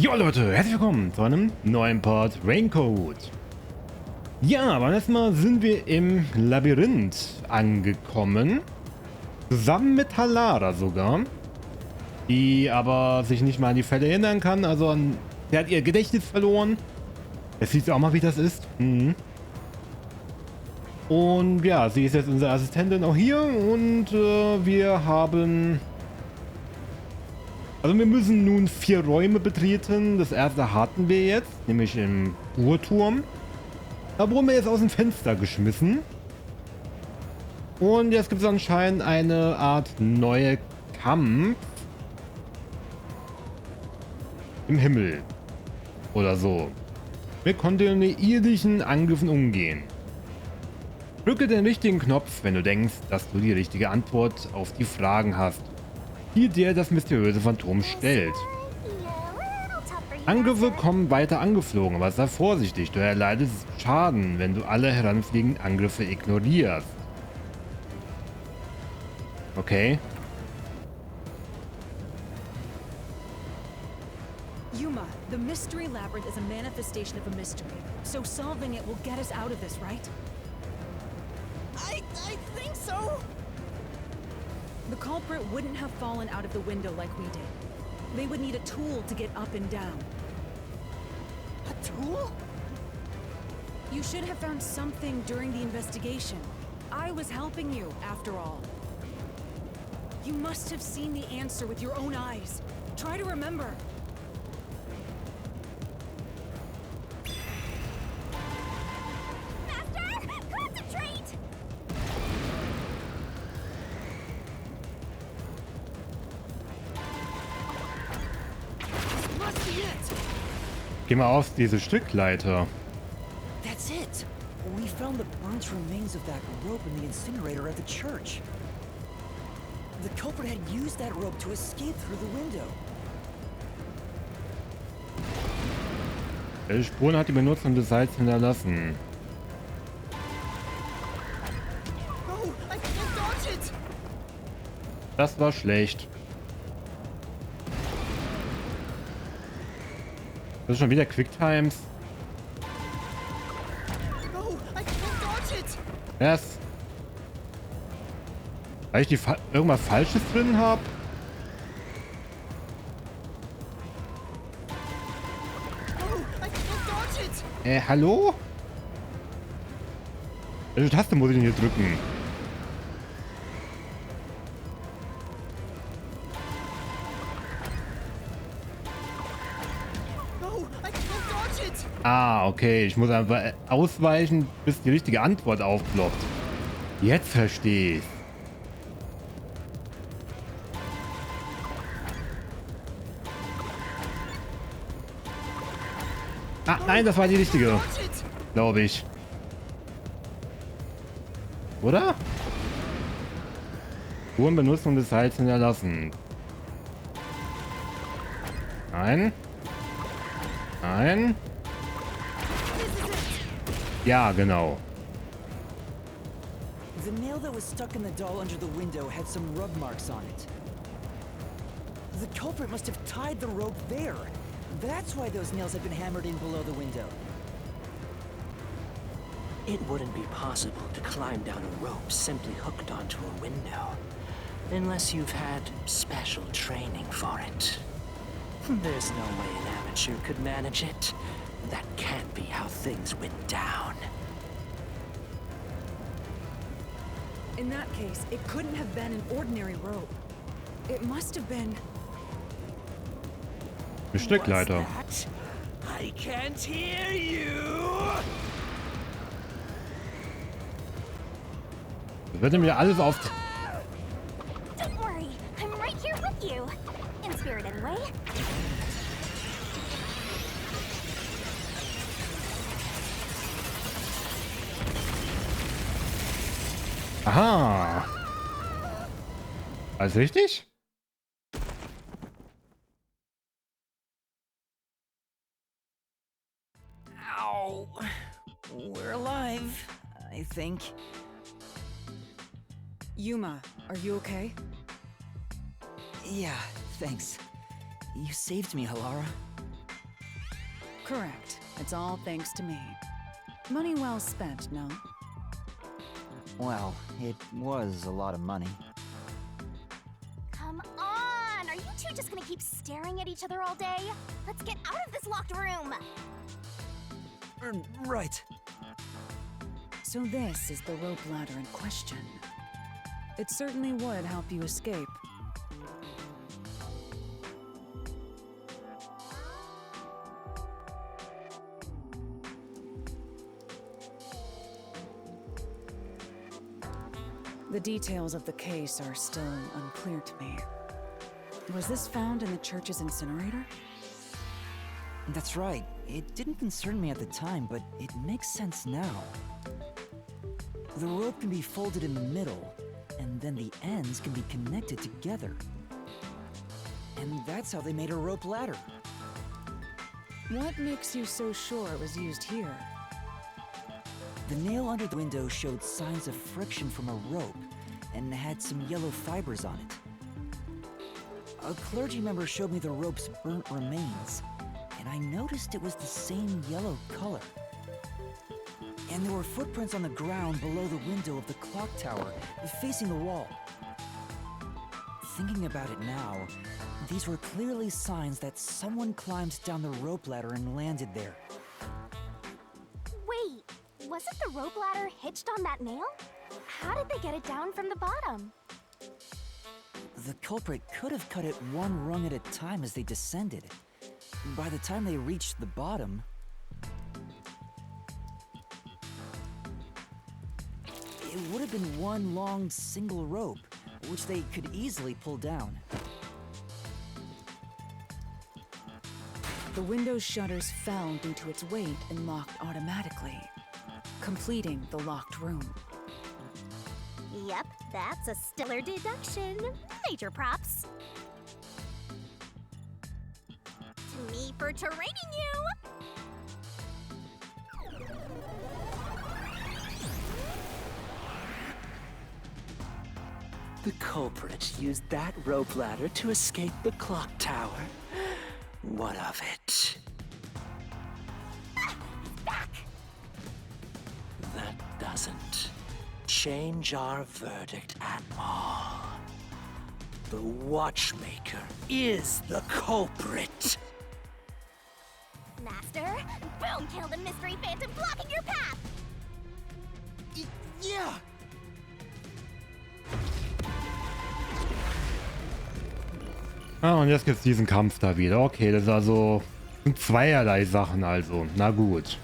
Jo Leute, herzlich willkommen zu einem neuen Part Raincoat. Ja, beim letzten Mal sind wir im Labyrinth angekommen. Zusammen mit Halara sogar. Die aber sich nicht mal an die Fälle erinnern kann. Also sie hat ihr Gedächtnis verloren. Jetzt sieht sie auch mal, wie das ist. Und ja, sie ist jetzt unsere Assistentin auch hier. Und wir haben... Also wir müssen nun 4 Räume betreten. Das erste hatten wir jetzt, nämlich im Uhrturm. Da wurden wir jetzt aus dem Fenster geschmissen. Und jetzt gibt es anscheinend eine Art neue Kampf im Himmel. Oder so. Mit kontinuierlichen Angriffen umgehen. Drücke den richtigen Knopf, wenn du denkst, dass du die richtige Antwort auf die Fragen hast, die dir das mysteriöse Phantom stellt. Angriffe kommen weiter angeflogen, aber sei vorsichtig, du erleidest Schaden, wenn du alle heranfliegenden Angriffe ignorierst. Okay. Yuma, the mystery labyrinth is a manifestation of a mystery, so solving it will get us out of this, right? I think so. The culprit wouldn't have fallen out of the window like we did. They would need a tool to get up and down. A tool? You should have found something during the investigation. I was helping you, after all. You must have seen the answer with your own eyes. Try to remember. Master, concentrate! Must be it. Geh mal auf diese Stückleiter. That's it. We found the burnt remains of that rope in the incinerator at the church. The culprit had used that rope to escape through the window. Welche Spuren hat die Benutzung des Seils hinterlassen? Oh, I can't dodge it. Das war schlecht. Das ist schon wieder Quicktimes. No, I can't dodge it. Yes. Weil ich irgendwas Falsches drin habe? No, I can't dodge it. Hallo? Welche Taste muss ich denn hier drücken? No, I can't dodge it. Ah, okay. Ich muss einfach ausweichen, bis die richtige Antwort aufploppt. Jetzt verstehe ich. Ah, nein, das war die richtige. Dodge it. Glaube ich. Oder? Spuren Benutzung des Seils hinterlassen. Nein. Nein. Ja, genau. The nail that was stuck in the doll under the window had some rub marks on it. The culprit must have tied the rope there. That's why those nails have been hammered in below the window. It wouldn't be possible to climb down a rope simply hooked onto a window, unless you've had special training for it. There's no way an amateur could manage it. That can't be how things went down. In that case, it couldn't have been an ordinary rope. It must have been... Eine Stückleiter. What's that? I can't hear you. Das wird mir alles auf... Don't worry, I'm right here with you. In spirit anyway. Aha. Alles richtig? Ow. We're alive, I think. Yuma, are you okay? Yeah, thanks. You saved me, Halara. Correct. It's all thanks to me. Money well spent, no? Well, it was a lot of money. Come on! Are you two just gonna keep staring at each other all day? Let's get out of this locked room! Right. So this is the rope ladder in question. It certainly would help you escape. The details of the case are still unclear to me. Was this found in the church's incinerator? That's right. It didn't concern me at the time, but it makes sense now. The rope can be folded in the middle, and then the ends can be connected together. And that's how they made a rope ladder. What makes you so sure it was used here? The nail under the window showed signs of friction from a rope, and had some yellow fibers on it. A clergy member showed me the rope's burnt remains, and I noticed it was the same yellow color. And there were footprints on the ground below the window of the clock tower, facing the wall. Thinking about it now, these were clearly signs that someone climbed down the rope ladder and landed there. Wait, wasn't the rope ladder hitched on that nail? How did they get it down from the bottom? The culprit could have cut it one rung at a time as they descended. By the time they reached the bottom, it would have been one long single rope, which they could easily pull down. The window's shutters fell due to its weight and locked automatically, completing the locked room. Yep, that's a stellar deduction. Major props. To me for training you! The culprit used that rope ladder to escape the clock tower. What of it? Back! That doesn't change our verdict at all. The watchmaker is the culprit. Master, boom, kill the mystery phantom blocking your path! Yeah! Ah, und jetzt gibt's diesen Kampf da wieder. Okay, das ist also sind zweierlei Sachen also. Na gut.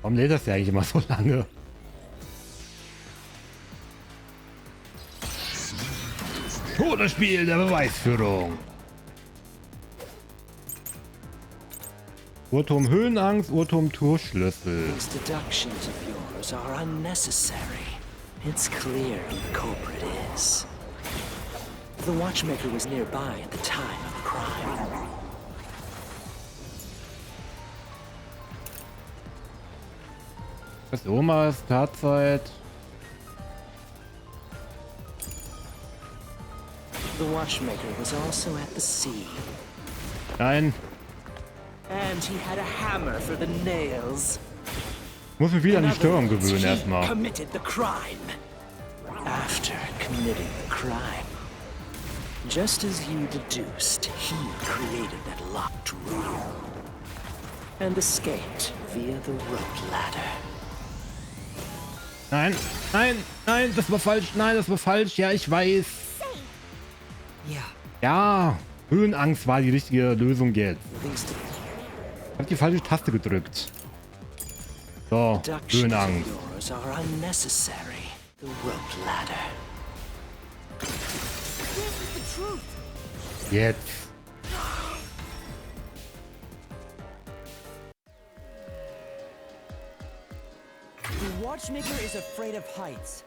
Warum lädt das ja eigentlich immer so lange? Todesspiel der Beweisführung. Urturm Höhenangst, Urturm Torschlüssel. These deductions of yours are unnecessary. It's clear who the culprit is. The watchmaker was nearby at the time of the crime. Das Omas Tatzeit. The watchmaker was also at the scene. Nein. And he had a hammer for the nails. Muss mich wieder an In die other Steuerung words, gewöhnen he erstmal. committed the crime. After committing the crime, just as you deduced, he created that locked room and escaped via the rope ladder. Nein, nein, nein, das war falsch. Nein, das war falsch. Ja, ich weiß. Yeah. Ja, Höhenangst war die richtige Lösung jetzt. Ich habe die falsche Taste gedrückt. So, Deductions of Höhenangst. yours are unnecessary. The rope ladder. Jetzt. The watchmaker is afraid of heights.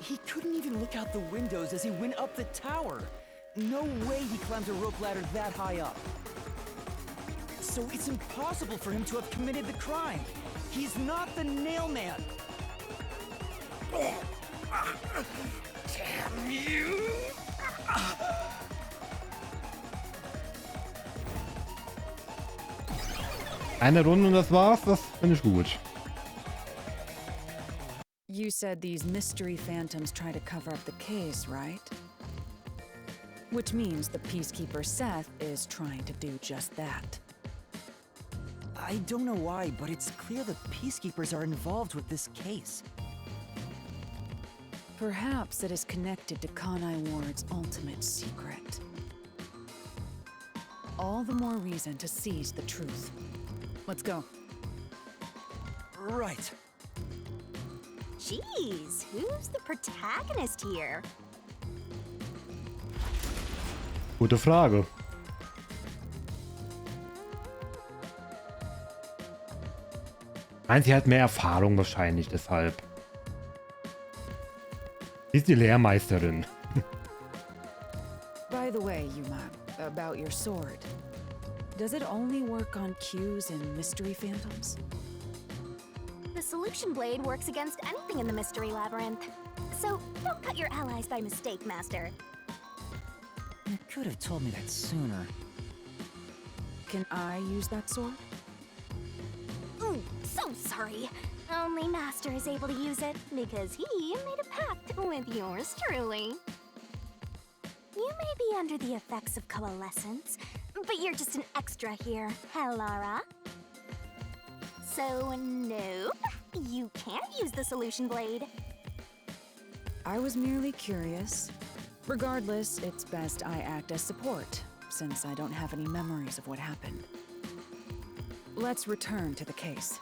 He couldn't even look out the windows as he went up the tower. No way he climbed a rope ladder that high up. So it's impossible for him to have committed the crime. He's not the nail man. Damn you! Eine Runde und das war's. Das finde ich gut. You said these mystery phantoms try to cover up the case, right? Which means the Peacekeeper Seth is trying to do just that. I don't know why, but it's clear the Peacekeepers are involved with this case. Perhaps it is connected to Kanai Ward's ultimate secret. All the more reason to seize the truth. Let's go. Right. Jeez, who's the protagonist here? Gute Frage. Meint, sie hat mehr Erfahrung wahrscheinlich, deshalb. Sie ist die Lehrmeisterin. By the way, Yuma, about your sword. Does it only work on cues in mystery phantoms? The solution blade works against anything in the mystery labyrinth. So don't cut your allies by mistake, Master. You could have told me that sooner. Can I use that sword? Ooh, so sorry. Only Master is able to use it because he made a pact with yours truly. You may be under the effects of coalescence, but you're just an extra here, Hellara. So, nope, you can't use the solution blade. I was merely curious. Regardless, it's best I act as support, since I don't have any memories of what happened. Let's return to the case.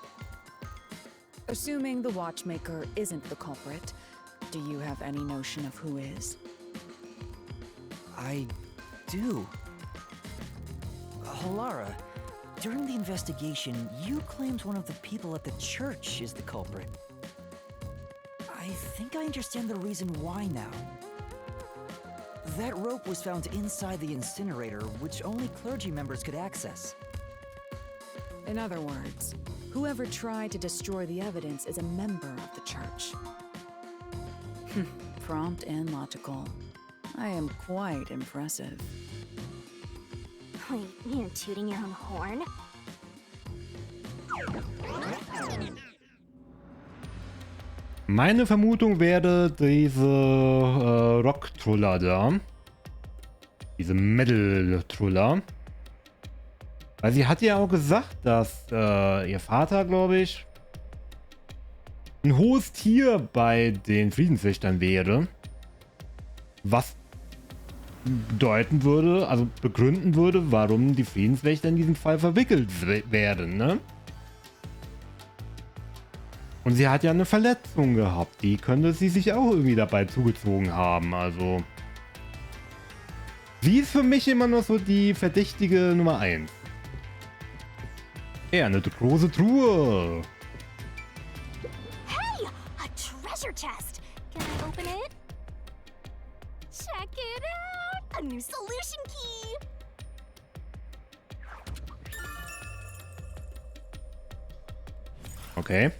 Assuming the watchmaker isn't the culprit, do you have any notion of who is? I do. Halara, during the investigation, you claimed one of the people at the church is the culprit. I think I understand the reason why now. That rope was found inside the incinerator, which only clergy members could access. In other words, whoever tried to destroy the evidence is a member of the church. Prompt and logical. I am quite impressive. Wait, you're tooting your own horn? Meine Vermutung wäre diese Rock-Truller da. Diese Metal-Truller. Weil sie hat ja auch gesagt, dass ihr Vater, glaube ich, ein hohes Tier bei den Friedenswächtern wäre. Was bedeuten würde, also begründen würde, warum die Friedenswächter in diesem Fall verwickelt werden, ne? Und sie hat ja eine Verletzung gehabt. Die könnte sie sich auch irgendwie dabei zugezogen haben, also. Sie ist für mich immer noch so die verdächtige Nummer 1. Ja, eine große Truhe. Hey, a treasure chest! Can I open it? Check it out! A new solution key! Okay.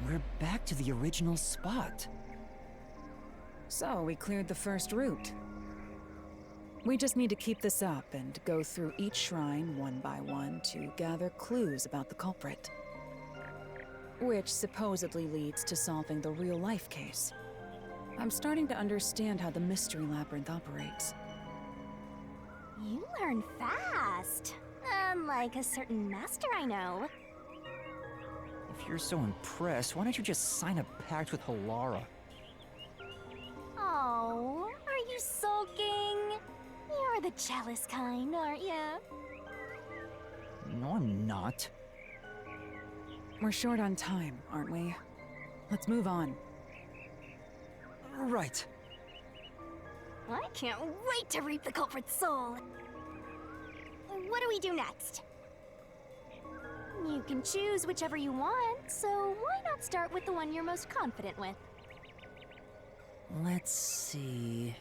We're back to the original spot. So, we cleared the first route. We just need to keep this up and go through each shrine one by one to gather clues about the culprit. Which supposedly leads to solving the real-life case. I'm starting to understand how the mystery labyrinth operates. You learn fast. Unlike a certain master I know. If you're so impressed, why don't you just sign a pact with Halara? Oh, are you sulking? You're the jealous kind, aren't ya? No, I'm not. We're short on time, aren't we? Let's move on. Right. I can't wait to reap the culprit's soul. What do we do next? You can choose whichever you want, so why not start with the one you're most confident with? Let's see.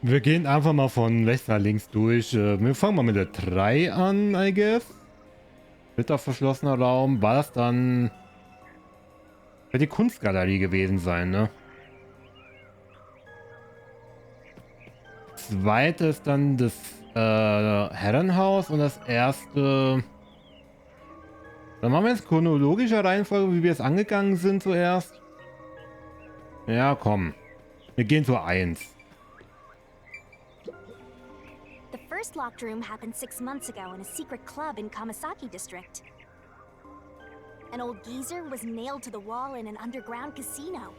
Wir gehen einfach mal von rechts nach links durch. Wir fangen mal mit der 3 an, I guess. Dritter verschlossener Raum. War das dann... Wird die Kunstgalerie gewesen sein, ne? Zweite ist dann das Herrenhaus und das erste... Dann machen wir jetzt chronologischer Reihenfolge, wie wir es angegangen sind zuerst. Ja, komm. Wir gehen zur 1. The first locked room happened 6 months ago in a secret club in Kamasaki district. An old geezer was nailed to the wall in an underground casino.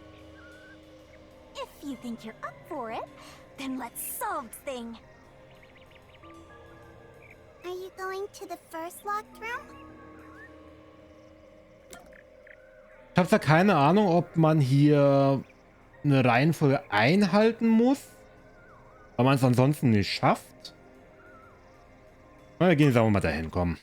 If you think you're up for it, then let's solve the thing. Are you going to the first locked room? Ich habe da keine Ahnung, ob man hier eine Reihenfolge einhalten muss, weil man es ansonsten nicht schafft. Na, wir gehen jetzt aber mal dahin, komm.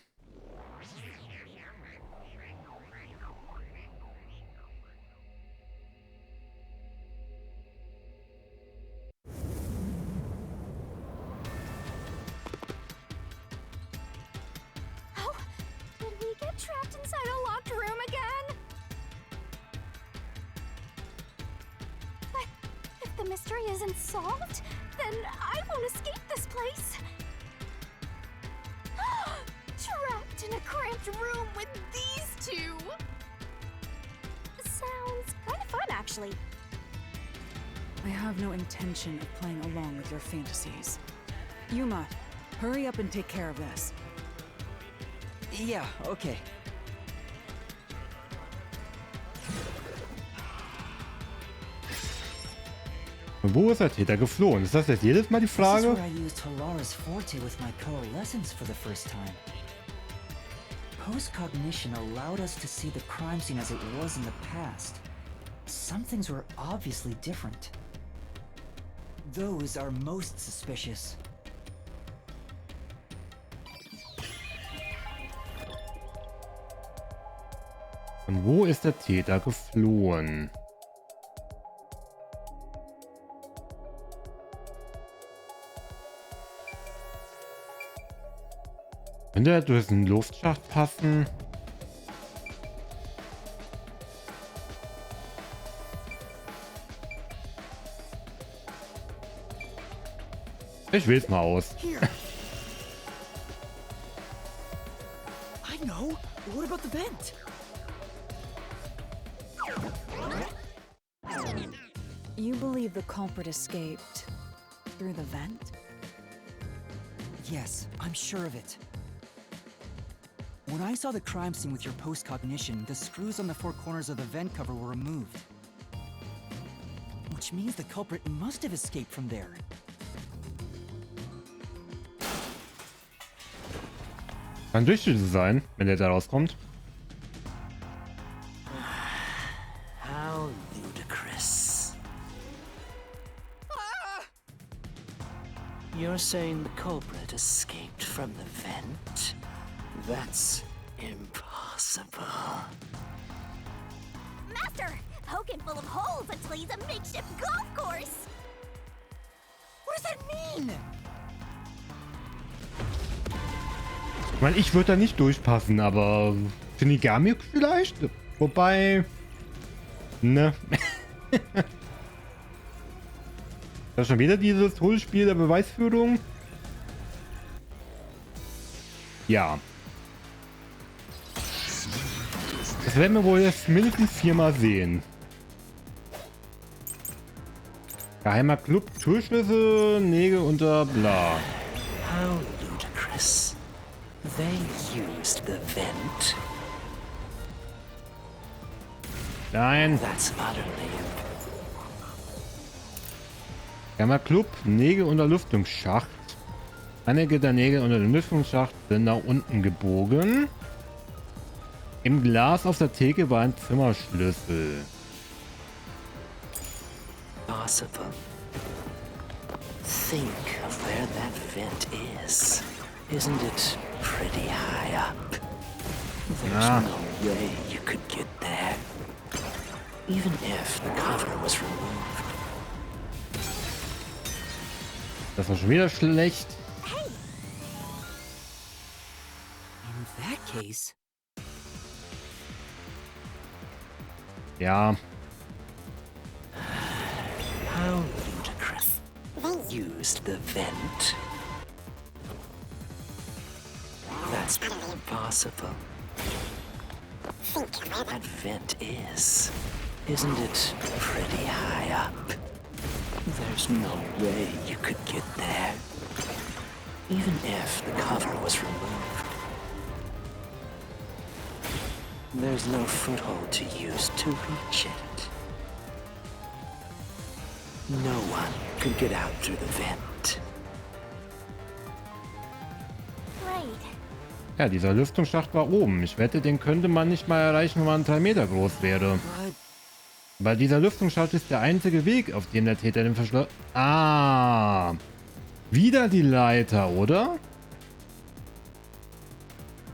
Oh, did we get trapped inside a locked room again? But if the mystery isn't solved, then I won't escape this place. Trapped in a cramped room with these two. Sounds kind of fun, actually. I have no intention of playing along with your fantasies. Yuma, hurry up and take care of this. Yeah, okay. Und wo ist der Täter geflohen? Ist das jetzt jedes Mal die This is Frage? where I used Halara's forte with my coalescence for the first time. Post-cognition allowed us to see the crime scene as it was in the past. Some things were obviously different. Those are most suspicious. Und wo ist der Täter geflohen? Könnte er durch den Luftschacht passen? Ich wähl's mal aus. Here. I know. What about the vent? You believe the culprit escaped through the vent? Yes, I'm sure of it. When I saw the crime scene with your post-cognition, the screws on the 4 corners of the vent cover were removed. Which means the culprit must have escaped from there. Kann Durchschnitt sein, wenn der da rauskommt. How ludicrous. You're saying the culprit escaped from the vent? That's impossible. Master, poking full of holes until he's a makeshift golf course. What does that mean? Ich meine, ich würde da nicht durchpassen, aber Shinigami vielleicht? Wobei... Ne. Das ist schon wieder dieses Todesspiel der Beweisführung? Ja. Das werden wir wohl jetzt mindestens 4-mal sehen. Geheimer Club, Türschlüssel, Nägel unter bla. How ludicrous. They used the vent. Nein. That's utterly Geheimer Club, Nägel unter Lüftungsschacht. Einige der Nägel unter dem Lüftungsschacht sind nach unten gebogen. Im Glas auf der Theke war ein Zimmerschlüssel. impossible. Think of where that vent is. Isn't it pretty high up? There's no way you could get there. Even if the cover was removed. Das war schon wieder schlecht. Hey, In that case, Ja. How ludicrous. They used the vent. That's impossible. Think where that vent is. Isn't it pretty high up? There's no way you could get there. Even if the cover was removed. There's no foothold to use to reach it. No one could get out through the vent. right. Ja, dieser Lüftungsschacht war oben. Ich wette, den könnte man nicht mal erreichen, wenn man 3 Meter groß wäre. but Weil dieser Lüftungsschacht ist der einzige Weg, auf dem der Täter den Verschluss... Ah! Wieder die Leiter, oder?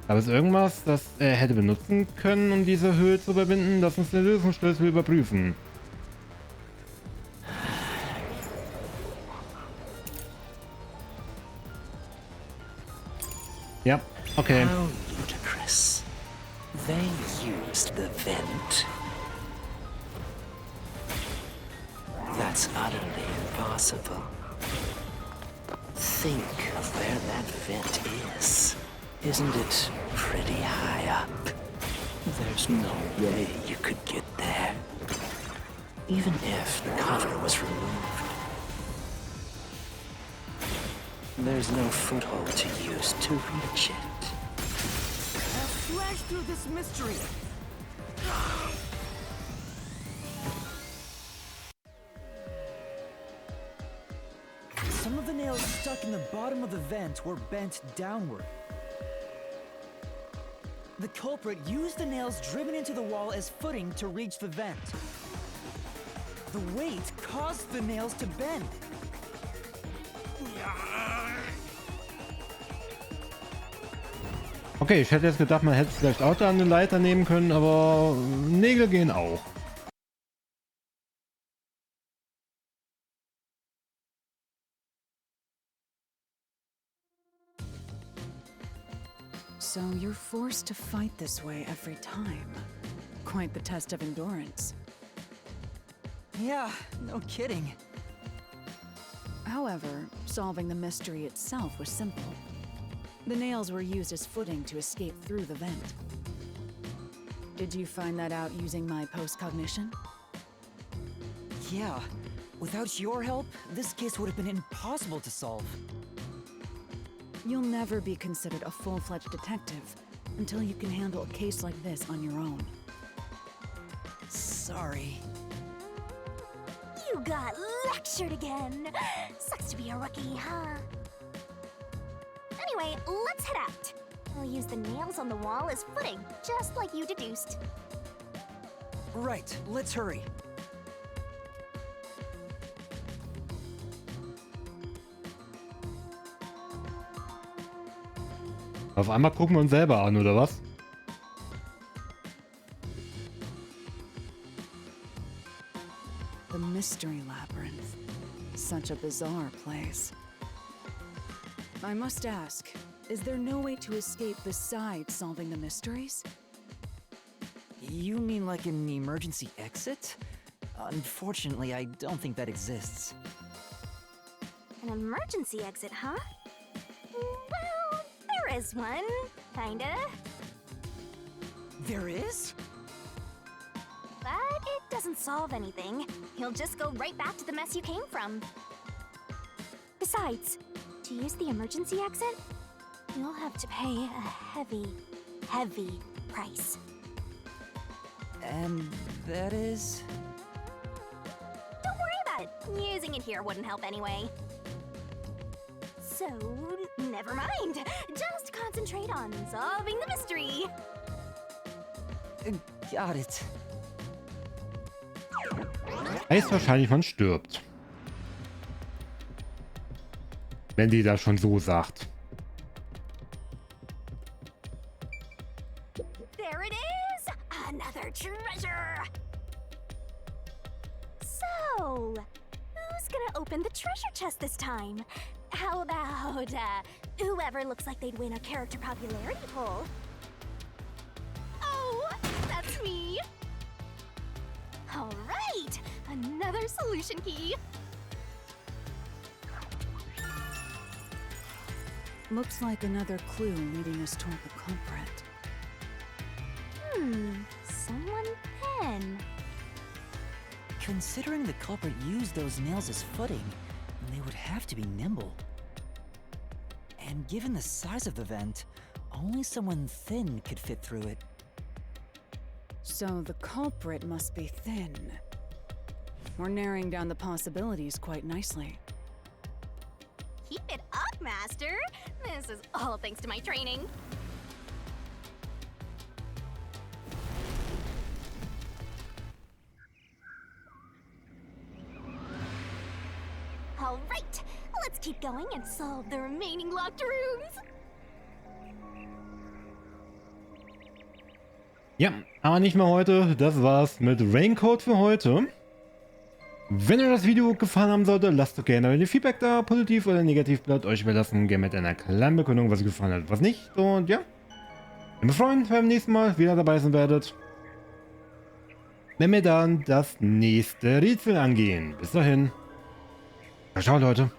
Aber ist irgendwas, das er hätte benutzen können, um diese Höhe zu überwinden? Lass uns den Lösungsschlüssel überprüfen. Ja, okay. How ludicrous. They used the vent. That's utterly impossible. Think of where that vent is. Isn't it pretty high up? There's no way you could get there. Even if the cover was removed. There's no foothold to use to reach it. flash through this mystery. Some of the nails stuck in the bottom of the vent were bent downward. The culprit used the nails driven into the wall as footing to reach the vent. The weight caused the nails to bend. Okay, ich hätte jetzt gedacht, man hätte vielleicht auch da eine Leiter nehmen können, aber Nägel gehen auch. So you're forced to fight this way every time. Quite the test of endurance. Yeah, no kidding. However, solving the mystery itself was simple. The nails were used as footing to escape through the vent. Did you find that out using my post-cognition? Yeah, without your help, this case would have been impossible to solve. You'll never be considered a full-fledged detective until you can handle a case like this on your own. Sorry. You got lectured again. Sucks to be a rookie, huh? Anyway, let's head out. We'll use the nails on the wall as footing, just like you deduced. Right, let's hurry. Auf einmal gucken wir uns selber an, oder was? The Mystery Labyrinth. Such a bizarre place. I must ask, is there no way to escape besides solving the mysteries? You mean like an emergency exit? Unfortunately, I don't think that exists. An emergency exit, huh? Well, there is one, kinda. There is? But it doesn't solve anything. You'll just go right back to the mess you came from. Besides, to use the emergency exit, you'll have to pay a heavy, heavy price. And that is? Don't worry about it. Using it here wouldn't help anyway. So, never mind. Just concentrate on solving the mystery. Got it. Heißt wahrscheinlich, man stirbt. Wenn die das schon so sagt. There it is! Another treasure! So, who's gonna open the treasure chest this time? about whoever looks like they'd win a character popularity poll. Oh, that's me. All right, another solution key. Looks like another clue leading us toward the culprit. Someone pen. Considering the culprit used those nails as footing, they would have to be nimble. And given the size of the vent, only someone thin could fit through it. So the culprit must be thin. We're narrowing down the possibilities quite nicely. Keep it up, Master. This is all thanks to my training. All right, let's keep going and solve the remaining locked rooms. Ja, aber nicht mehr heute. Das war's mit Raincoat für heute. Wenn euch das Video gefallen haben sollte, lasst doch gerne ein Feedback da, positiv oder negativ, bleibt euch überlassen. Gerne mit einer kleinen Begründung, was euch gefallen hat, was nicht. Und ja, ich mich freuen, wenn ihr beim nächsten Mal wieder dabei sein werdet. Wenn wir dann das nächste Rätsel angehen. Bis dahin. Ciao, Leute.